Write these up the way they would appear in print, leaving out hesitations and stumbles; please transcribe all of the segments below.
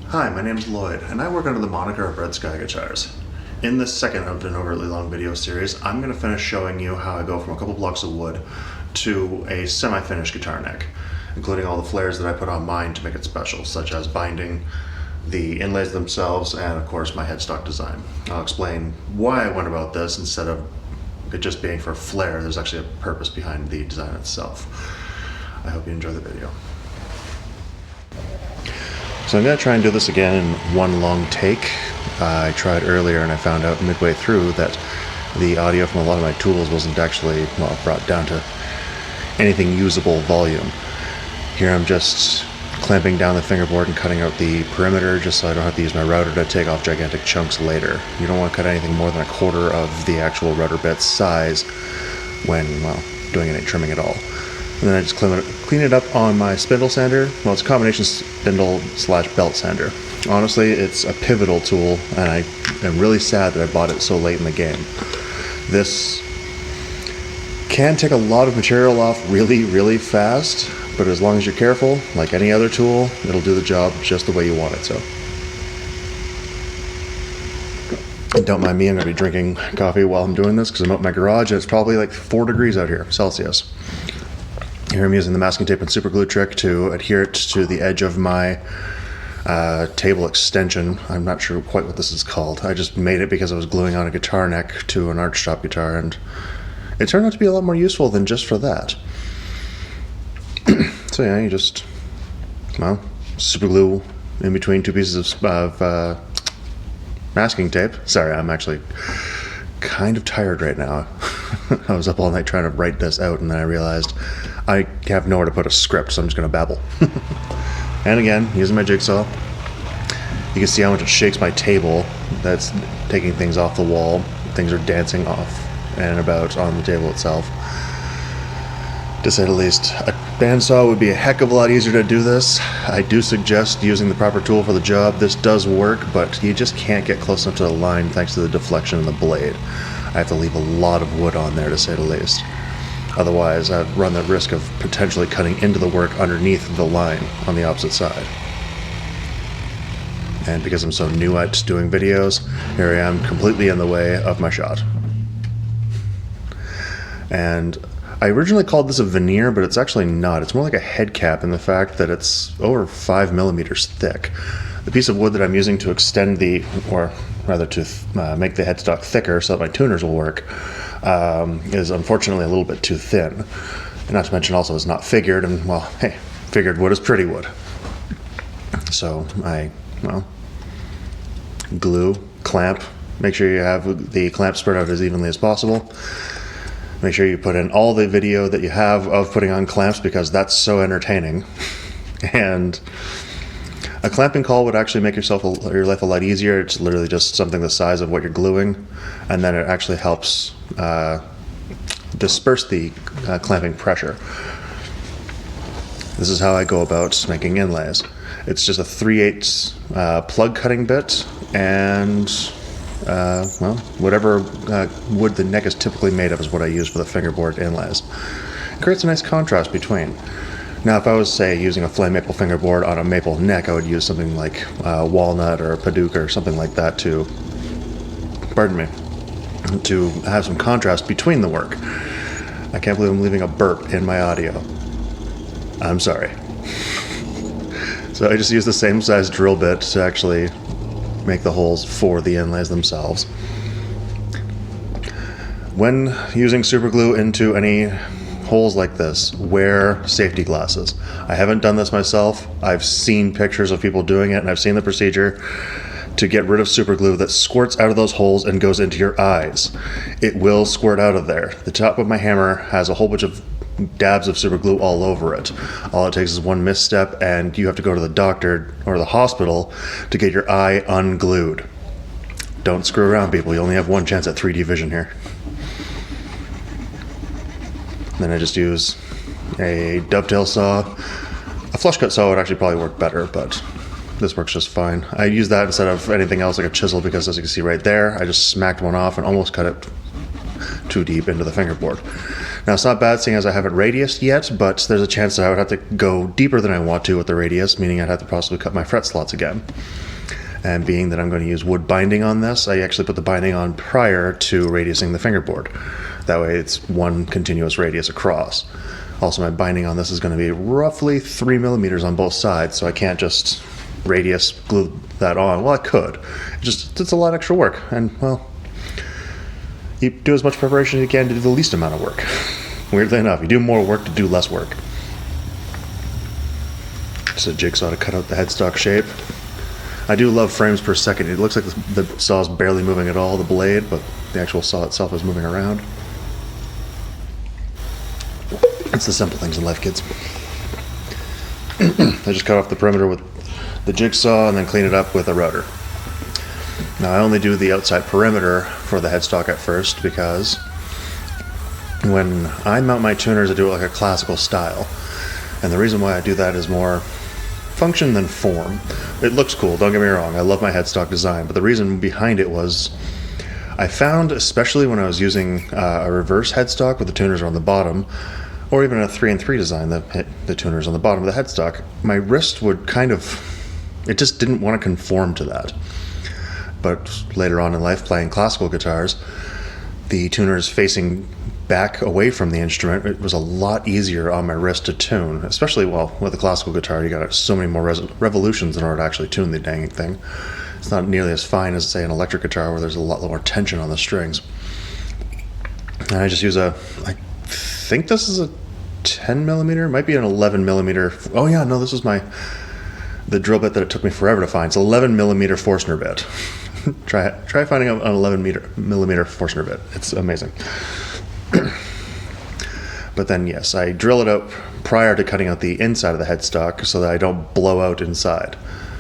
Hi, my name is Lloyd, and I work under the moniker of Red Sky Guitars. In this second of an overtly long video series, I'm going to finish showing you how I go from a couple blocks of wood to a semi-finished guitar neck, including all the flares that I put on mine to make it special, such as binding, the inlays themselves, and of course my headstock design. I'll explain why I went about this instead of it just being for flair. There's actually a purpose behind the design itself. I hope you enjoy the video. So I'm going to try and do this again in one long take. I tried earlier and I found out midway through that the audio from a lot of my tools wasn't actually, well, brought down to anything usable volume. Here I'm just clamping down the fingerboard and cutting out the perimeter just so I don't have to use my router to take off gigantic chunks later. You don't want to cut anything more than a quarter of the actual router bit's size when, well, doing any trimming at all. And then I just clean it up on my spindle sander. Well, it's a combination spindle / belt sander. Honestly, it's a pivotal tool, and I am really sad that I bought it so late in the game. This can take a lot of material off really, really fast, but as long as you're careful, like any other tool, it'll do the job just the way you want it to. And don't mind me, I'm going to be drinking coffee while I'm doing this because I'm out in my garage and it's probably like 4 degrees out here, Celsius. Here I'm using the masking tape and super glue trick to adhere it to the edge of my table extension. I'm not sure quite what this is called. I just made it because I was gluing on a guitar neck to an archtop guitar, and it turned out to be a lot more useful than just for that. So yeah, you just, well, super glue in between 2 pieces of masking tape. Sorry, I'm actually kind of tired right now. I was up all night trying to write this out, and then I realized I have nowhere to put a script, so I'm just going to babble. And again, using my jigsaw, you can see how much it shakes my table. That's taking things off the wall. Things are dancing off and about on the table itself. To say the least, a bandsaw would be a heck of a lot easier to do this. I do suggest using the proper tool for the job. This does work, but you just can't get close enough to the line thanks to the deflection of the blade. I have to leave a lot of wood on there, to say the least. Otherwise, I'd run the risk of potentially cutting into the work underneath the line on the opposite side. And because I'm so new at doing videos, here I am completely in the way of my shot. And I originally called this a veneer, but it's actually not. It's more like a head cap in the fact that it's over 5 millimeters thick. The piece of wood that I'm using to extend the, or rather to make the headstock thicker so that my tuners will work, is unfortunately a little bit too thin. And not to mention also it's not figured, and well, hey, figured wood is pretty wood. So I, well, glue, clamp, make sure you have the clamp spread out as evenly as possible. Make sure you put in all the video that you have of putting on clamps because that's so entertaining. And a clamping call would actually make your life a lot easier. It's literally just something the size of what you're gluing, and then it actually helps disperse the clamping pressure. This is how I go about making inlays. It's just a 3/8 plug cutting bit and well, whatever wood the neck is typically made of is what I use for the fingerboard inlays. It creates a nice contrast between. Now, if I was, say, using a flame maple fingerboard on a maple neck, I would use something like walnut or paducah or something like that to, pardon me, to have some contrast between the work. I can't believe I'm leaving a burp in my audio. I'm sorry. So I just use the same size drill bit to actually make the holes for the inlays themselves. When using super glue into any holes like this, wear safety glasses. I haven't done this myself. I've seen pictures of people doing it, and I've seen the procedure to get rid of super glue that squirts out of those holes and goes into your eyes. It will squirt out of there. The top of my hammer has a whole bunch of dabs of super glue all over it. All it takes is one misstep and you have to go to the doctor or the hospital to get your eye unglued. Don't screw around, people. You only have one chance at 3D vision here. Then I just use a dovetail saw. A flush cut saw would actually probably work better, but this works just fine. I use that instead of anything else like a chisel because, as you can see right there, I just smacked one off and almost cut it too deep into the fingerboard. Now, it's not bad seeing as I haven't radiused yet, but there's a chance that I would have to go deeper than I want to with the radius, meaning I'd have to possibly cut my fret slots again. And being that I'm going to use wood binding on this, I actually put the binding on prior to radiusing the fingerboard. That way it's one continuous radius across. Also, my binding on this is going to be roughly 3 millimeters on both sides, so I can't just radius glue that on. Well, I could. It's a lot of extra work, and well, you do as much preparation as you can to do the least amount of work. Weirdly enough, you do more work to do less work. Just a jigsaw to cut out the headstock shape. I do love frames per second. It looks like the saw is barely moving at all, the blade, but the actual saw itself is moving around. It's the simple things in life, kids. I just cut off the perimeter with the jigsaw and then clean it up with a router. Now, I only do the outside perimeter for the headstock at first because when I mount my tuners, I do it like a classical style. And the reason why I do that is more function than form. It looks cool, don't get me wrong. I love my headstock design, but the reason behind it was I found, especially when I was using a reverse headstock with the tuners on the bottom, or even a 3-and-3 design, the tuners on the bottom of the headstock, my wrist would kind of, it just didn't want to conform to that. But later on in life, playing classical guitars, the tuners facing back away from the instrument, it was a lot easier on my wrist to tune, especially, well, with a classical guitar, you got so many more revolutions in order to actually tune the dang thing. It's not nearly as fine as, say, an electric guitar where there's a lot more tension on the strings. And I just use I think this is a 10 millimeter, it might be an 11 millimeter. Oh yeah, no, this is the drill bit that it took me forever to find. It's 11 millimeter Forstner bit. try finding an 11 millimeter Forstner bit. It's amazing. But then yes, I drill it out prior to cutting out the inside of the headstock so that I don't blow out inside.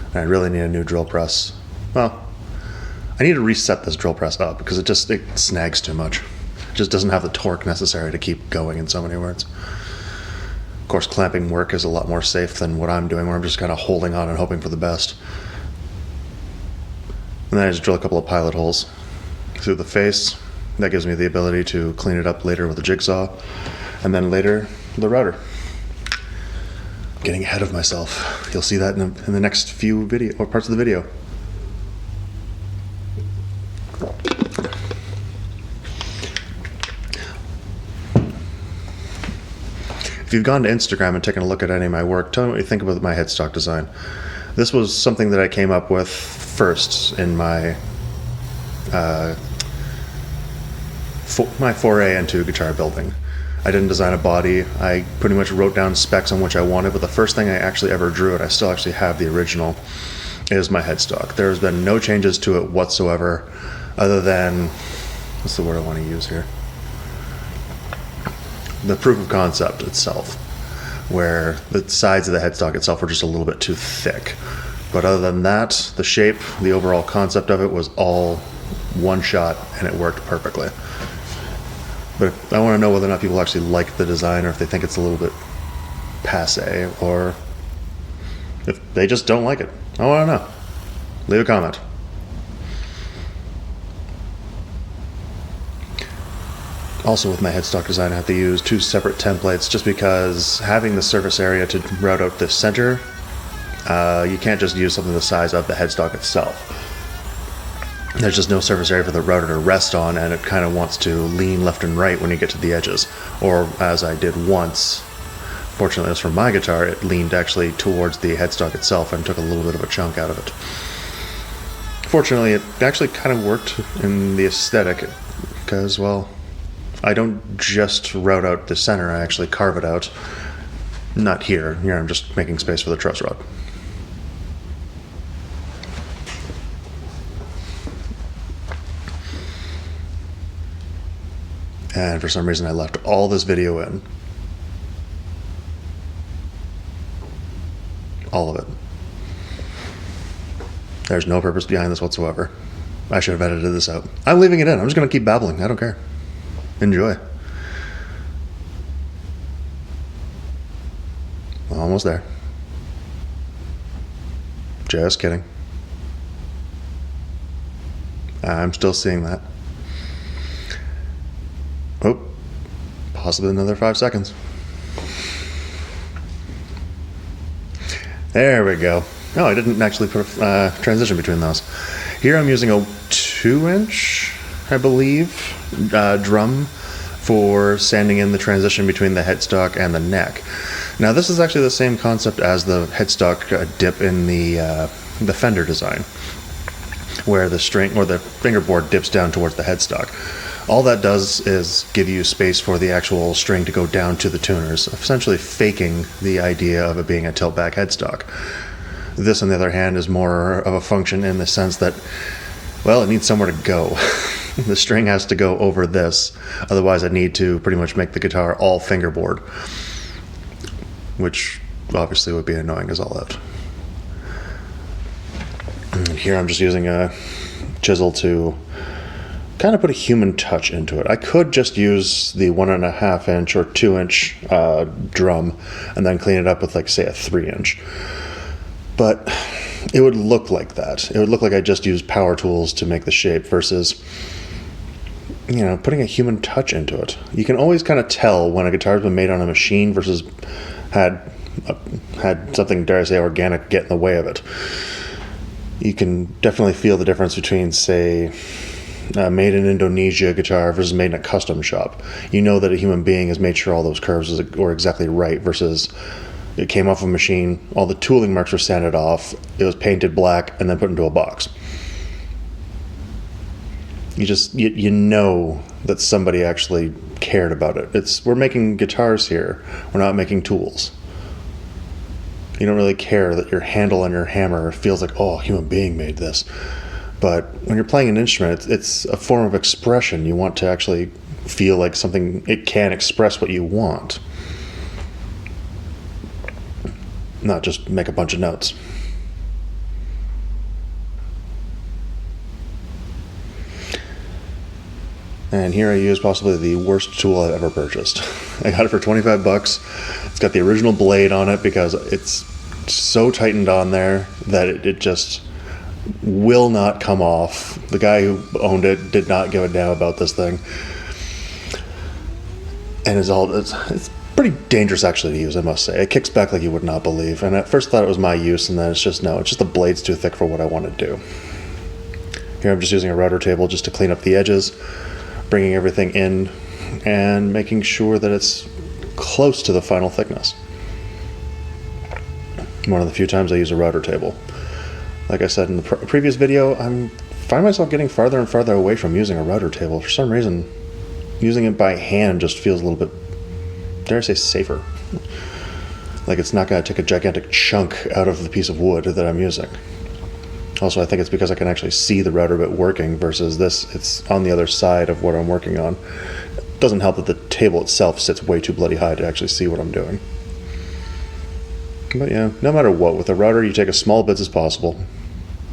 And I really need a new drill press. Well, I need to reset this drill press up because it snags too much. It just doesn't have the torque necessary to keep going, in so many words. Of course, clamping work is a lot more safe than what I'm doing, where I'm just kind of holding on and hoping for the best. And then I just drill a couple of pilot holes through the face. That gives me the ability to clean it up later with a jigsaw, and then later the router. Getting ahead of myself. You'll see that in the next few parts of the video. If you've gone to Instagram and taken a look at any of my work, tell me what you think about my headstock design. This was something that I came up with first in my my foray into guitar building. I didn't design a body. I pretty much wrote down specs on which I wanted, but the first thing I actually ever drew, and I still actually have the original, is my headstock. There's been no changes to it whatsoever, other than, what's the word I want to use here? The proof of concept itself, where the sides of the headstock itself were just a little bit too thick. But other than that, the shape, the overall concept of it was all one shot, and it worked perfectly. But I want to know whether or not people actually like the design, or if they think it's a little bit passe, or if they just don't like it. I want to know. Leave a comment. Also, with my headstock design, I have to use 2 separate templates just because having the surface area to route out the center, you can't just use something the size of the headstock itself. There's just no surface area for the router to rest on, and it kind of wants to lean left and right when you get to the edges. Or, as I did once, fortunately it was for my guitar, it leaned actually towards the headstock itself and took a little bit of a chunk out of it. Fortunately, it actually kind of worked in the aesthetic because, well, I don't just route out the center, I actually carve it out. Not here. Here I'm just making space for the truss rod. And for some reason I left all this video in. All of it. There's no purpose behind this whatsoever. I should have edited this out. I'm leaving it in. I'm just going to keep babbling. I don't care. Enjoy. Almost there. Just kidding. I'm still seeing that. Oh, possibly another 5 seconds. There we go. Oh, I didn't actually put a transition between those. Here I'm using a 2-inch, I believe, drum for sanding in the transition between the headstock and the neck. Now this is actually the same concept as the headstock dip in the Fender design, where the string or the fingerboard dips down towards the headstock. All that does is give you space for the actual string to go down to the tuners, essentially faking the idea of it being a tilt-back headstock. This, on the other hand, is more of a function in the sense that, well, it needs somewhere to go. The string has to go over this, otherwise I need to pretty much make the guitar all fingerboard, which obviously would be annoying as all out. And here I'm just using a chisel to kind of put a human touch into it. I could just use the 1.5-inch or 2-inch drum and then clean it up with, like, say, a 3-inch. But it would look like that. It would look like I just used power tools to make the shape versus, you know, putting a human touch into it. You can always kind of tell when a guitar's been made on a machine versus had something, dare I say, organic get in the way of it. You can definitely feel the difference between, say, made in Indonesia guitar versus made in a custom shop. You know that a human being has made sure all those curves were exactly right versus it came off a machine, all the tooling marks were sanded off, it was painted black and then put into a box. You know that somebody actually cared about it. We're making guitars here, we're not making tools. You don't really care that your handle on your hammer feels like, oh, a human being made this. But when you're playing an instrument, it's a form of expression. You want to actually feel like something, it can express what you want. Not just make a bunch of notes. And here I use possibly the worst tool I've ever purchased. I got it for $25. It's got the original blade on it because it's so tightened on there that it just will not come off. The guy who owned it did not give a damn about this thing. And it's pretty dangerous actually to use, I must say. It kicks back like you would not believe. And at first I thought it was my use, and then it's just the blade's too thick for what I want to do. Here I'm just using a router table just to clean up the edges, bringing everything in and making sure that it's close to the final thickness. One of the few times I use a router table. Like I said in the previous video, I find myself getting farther and farther away from using a router table. For some reason, using it by hand just feels a little bit, dare I say, safer. Like it's not going to take a gigantic chunk out of the piece of wood that I'm using. Also, I think it's because I can actually see the router bit working versus this, it's on the other side of what I'm working on. It doesn't help that the table itself sits way too bloody high to actually see what I'm doing. But yeah, no matter what, with a router you take as small bits as possible.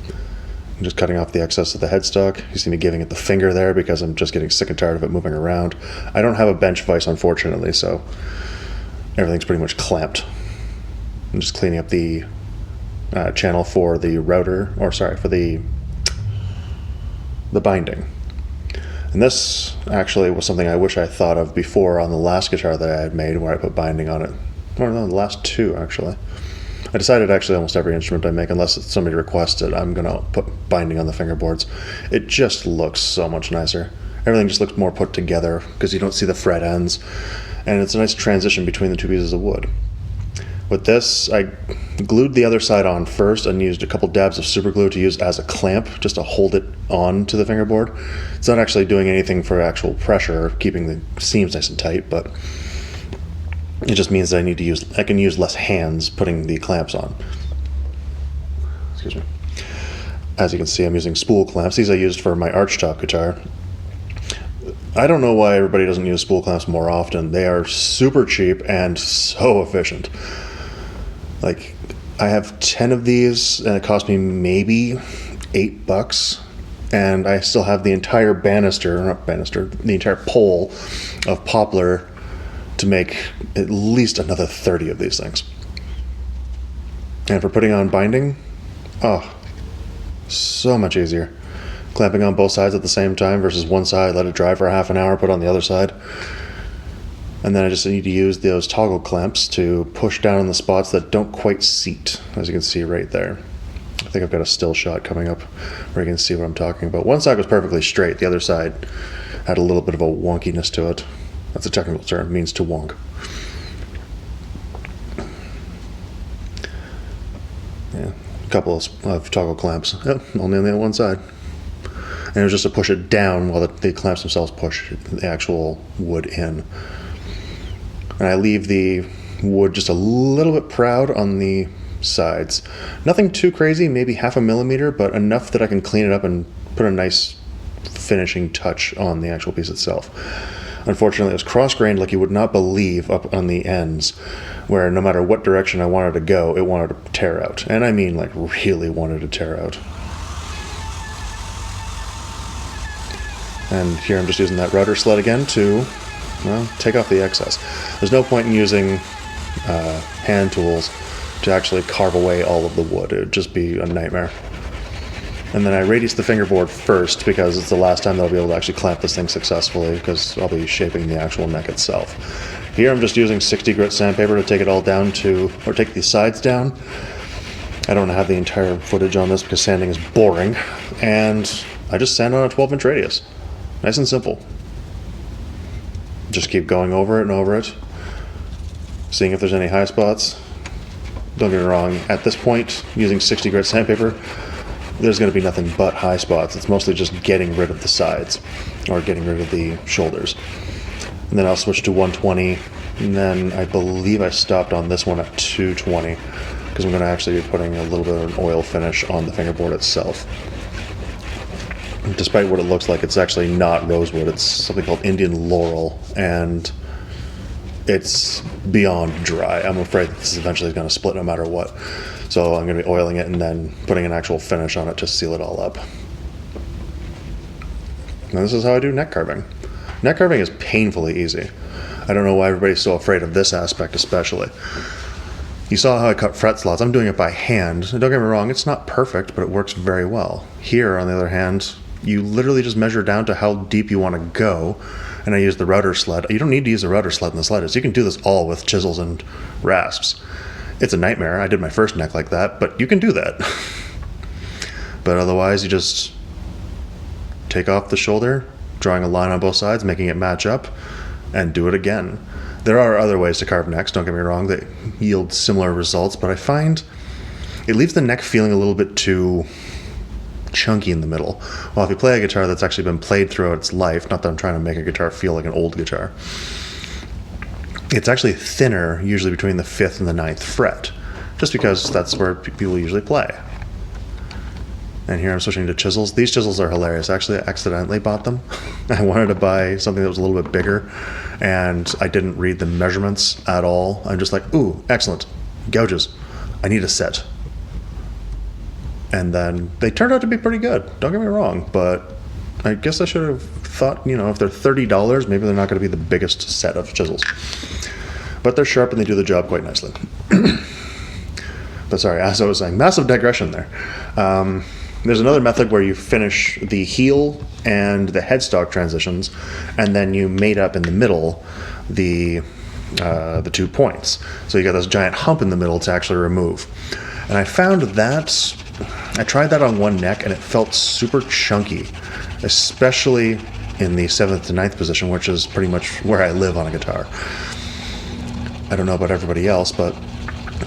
I'm just cutting off the excess of the headstock. You see me giving it the finger there because I'm just getting sick and tired of it moving around. I don't have a bench vise, unfortunately, so everything's pretty much clamped. I'm just cleaning up the channel for the router, for the binding. And this actually was something I wish I thought of before on the last guitar that I had made, where I put binding on it. Or no, the last two actually. I decided actually almost every instrument I make, unless somebody requests it, I'm going to put binding on the fingerboards. It just looks so much nicer. Everything just looks more put together because you don't see the fret ends, and it's a nice transition between the two pieces of wood. With this, I glued the other side on first and used a couple dabs of super glue to use as a clamp, just to hold it on to the fingerboard. It's not actually doing anything for actual pressure, keeping the seams nice and tight, but it just means that I can use less hands putting the clamps on. Excuse me. As you can see, I'm using spool clamps. These I used for my archtop guitar. I don't know why everybody doesn't use spool clamps more often. They are super cheap and so efficient. Like, I have 10 of these and it cost me maybe $8, and I still have the entire the entire pole of poplar to make at least another 30 of these things. And for putting on binding, oh, so much easier. Clamping on both sides at the same time versus one side, let it dry for half an hour, put on the other side. And then I just need to use those toggle clamps to push down on the spots that don't quite seat, as you can see right there. I think I've got a still shot coming up where you can see what I'm talking about. One side was perfectly straight, the other side had a little bit of a wonkiness to it. That's a technical term, it means to wonk. Yeah, a couple of toggle clamps, only on the one side. And it was just to push it down while the clamps themselves push the actual wood in. And I leave the wood just a little bit proud on the sides. Nothing too crazy, maybe 0.5 millimeter, but enough that I can clean it up and put a nice finishing touch on the actual piece itself. Unfortunately, it was cross-grained like you would not believe up on the ends, where no matter what direction I wanted to go, it wanted to tear out. And I mean, like, really wanted to tear out. And here I'm just using that router sled again to, well, take off the excess. There's no point in using hand tools to actually carve away all of the wood. It would just be a nightmare. And then I radius the fingerboard first because it's the last time that I'll be able to actually clamp this thing successfully, because I'll be shaping the actual neck itself. Here I'm just using 60 grit sandpaper to take it all down to, or take the sides down. I don't have the entire footage on this because sanding is boring. And I just sand on a 12-inch radius. Nice and simple. Just keep going over it and over it, seeing if there's any high spots. Don't get me wrong, at this point, using 60 grit sandpaper, there's going to be nothing but high spots. It's mostly just getting rid of the sides, or getting rid of the shoulders. And then I'll switch to 120, and then I believe I stopped on this one at 220, because I'm going to actually be putting a little bit of an oil finish on the fingerboard itself. Despite what it looks like, it's actually not rosewood. It's something called Indian laurel, and it's beyond dry. I'm afraid that this eventually is going to split no matter what. So I'm going to be oiling it and then putting an actual finish on it to seal it all up. And this is how I do neck carving. Neck carving is painfully easy. I don't know why everybody's so afraid of this aspect especially. You saw how I cut fret slots. I'm doing it by hand. And don't get me wrong, it's not perfect, but it works very well. Here, on the other hand, you literally just measure down to how deep you want to go, and I use the router sled. You don't need to use a router sled in the slightest. You can do this all with chisels and rasps. It's a nightmare. I did my first neck like that, but you can do that. But otherwise, you just take off the shoulder, drawing a line on both sides, making it match up, and do it again. There are other ways to carve necks, don't get me wrong, that yield similar results, but I find it leaves the neck feeling a little bit too chunky in the middle. Well, if you play a guitar that's actually been played throughout its life, not that I'm trying to make a guitar feel like an old guitar, it's actually thinner, usually between the 5th and the 9th fret, just because that's where people usually play. And here I'm switching to chisels. These chisels are hilarious. Actually, I accidentally bought them. I wanted to buy something that was a little bit bigger, and I didn't read the measurements at all. I'm just like, ooh, excellent. Gouges. I need a set. And then they turned out to be pretty good. Don't get me wrong, but I guess I should have thought, if they're $30, maybe they're not going to be the biggest set of chisels. But they're sharp and they do the job quite nicely. But sorry, as I was saying, massive digression there. There's another method where you finish the heel and the headstock transitions, and then you mate up in the middle the 2 points. So you got this giant hump in the middle to actually remove. And I found that, I tried that on one neck and it felt super chunky, especially in the 7th to 9th position, which is pretty much where I live on a guitar. I don't know about everybody else, but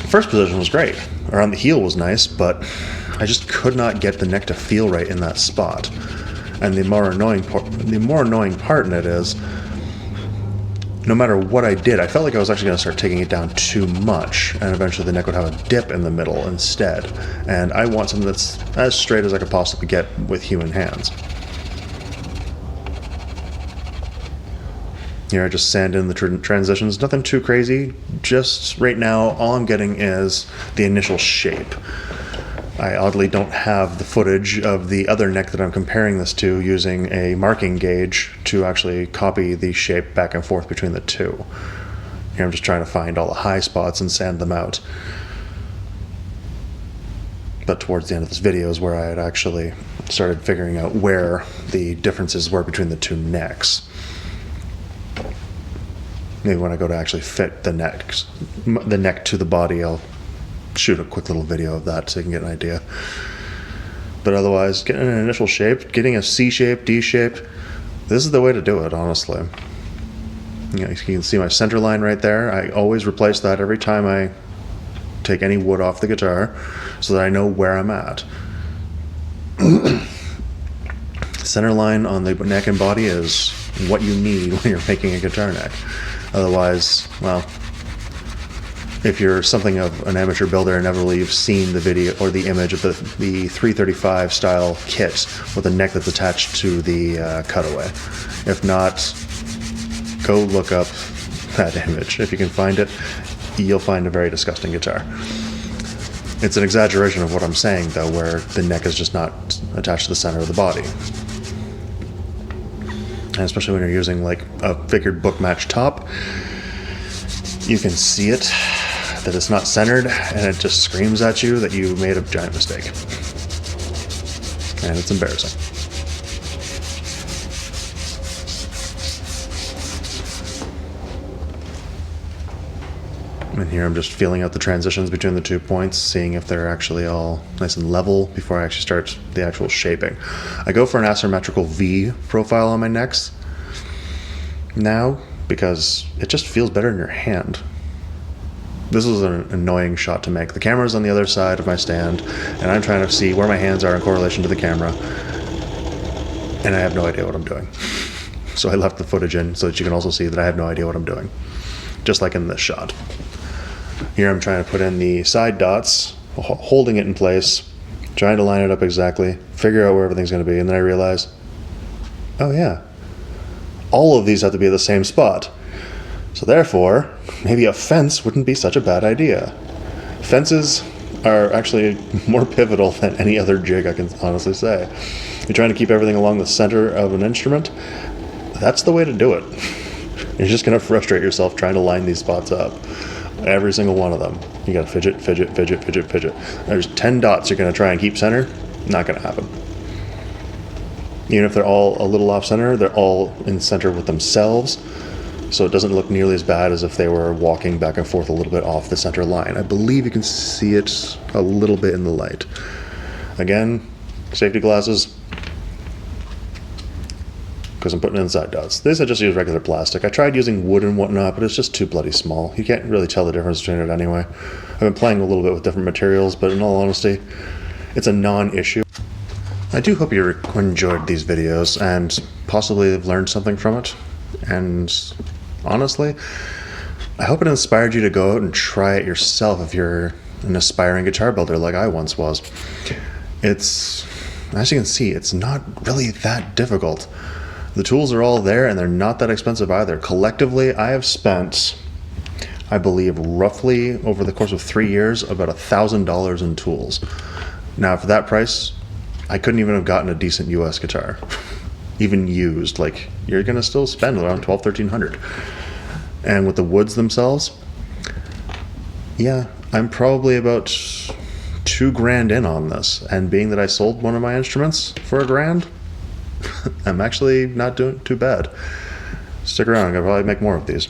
first position was great. Around the heel was nice, but I just could not get the neck to feel right in that spot. And the more annoying part in it is, no matter what I did, I felt like I was actually going to start taking it down too much, and eventually the neck would have a dip in the middle instead. And I want something that's as straight as I could possibly get with human hands. Here I just sand in the transitions, nothing too crazy, just right now all I'm getting is the initial shape. I oddly don't have the footage of the other neck that I'm comparing this to using a marking gauge to actually copy the shape back and forth between the two. Here I'm just trying to find all the high spots and sand them out. But towards the end of this video is where I had actually started figuring out where the differences were between the two necks. Maybe when I go to actually fit the neck to the body, I'll shoot a quick little video of that so you can get an idea. But otherwise, getting an initial shape, getting a C shape, D shape, this is the way to do it, honestly. You can see my center line right there. I always replace that every time I take any wood off the guitar so that I know where I'm at. Center line on the neck and body is what you need when you're making a guitar neck. Otherwise, well, if you're something of an amateur builder and never really you've seen the video or the image of the 335 style kit with a neck that's attached to the cutaway. If not, go look up that image. If you can find it, you'll find a very disgusting guitar. It's an exaggeration of what I'm saying, though, where the neck is just not attached to the center of the body. And especially when you're using like a figured book match top, you can see it, that it's not centered, and it just screams at you that you made a giant mistake. And it's embarrassing. And here I'm just feeling out the transitions between the 2 points, seeing if they're actually all nice and level before I actually start the actual shaping. I go for an asymmetrical V profile on my necks now because it just feels better in your hand. This is an annoying shot to make. The camera's on the other side of my stand, and I'm trying to see where my hands are in correlation to the camera, and I have no idea what I'm doing. So I left the footage in so that you can also see that I have no idea what I'm doing, just like in this shot. Here I'm trying to put in the side dots, holding it in place, trying to line it up exactly, figure out where everything's going to be, and then I realize, oh yeah, all of these have to be at the same spot. So therefore, maybe a fence wouldn't be such a bad idea. Fences are actually more pivotal than any other jig, I can honestly say. You're trying to keep everything along the center of an instrument, that's the way to do it. You're just going to frustrate yourself trying to line these spots up. Every single one of them. You got to fidget, fidget, fidget, fidget, fidget. There's 10 dots you're going to try and keep center. Not going to happen. Even if they're all a little off center, they're all in center with themselves. So it doesn't look nearly as bad as if they were walking back and forth a little bit off the center line. I believe you can see it a little bit in the light. Again, safety glasses, because I'm putting in side dots. These I just use regular plastic. I tried using wood and whatnot, but it's just too bloody small. You can't really tell the difference between it anyway. I've been playing a little bit with different materials, but in all honesty, it's a non-issue. I do hope you enjoyed these videos and possibly have learned something from it. And honestly, I hope it inspired you to go out and try it yourself if you're an aspiring guitar builder like I once was. It's, as you can see, it's not really that difficult. The tools are all there and they're not that expensive either. Collectively, I have spent, I believe, roughly over the course of 3 years, about $1,000 in tools. Now, for that price, I couldn't even have gotten a decent US guitar. Even used, like, you're gonna still spend around $1,200-1,300. And with the woods themselves, yeah, I'm probably about $2,000 in on this. And being that I sold one of my instruments for $1,000, I'm actually not doing too bad. Stick around, I'll probably make more of these.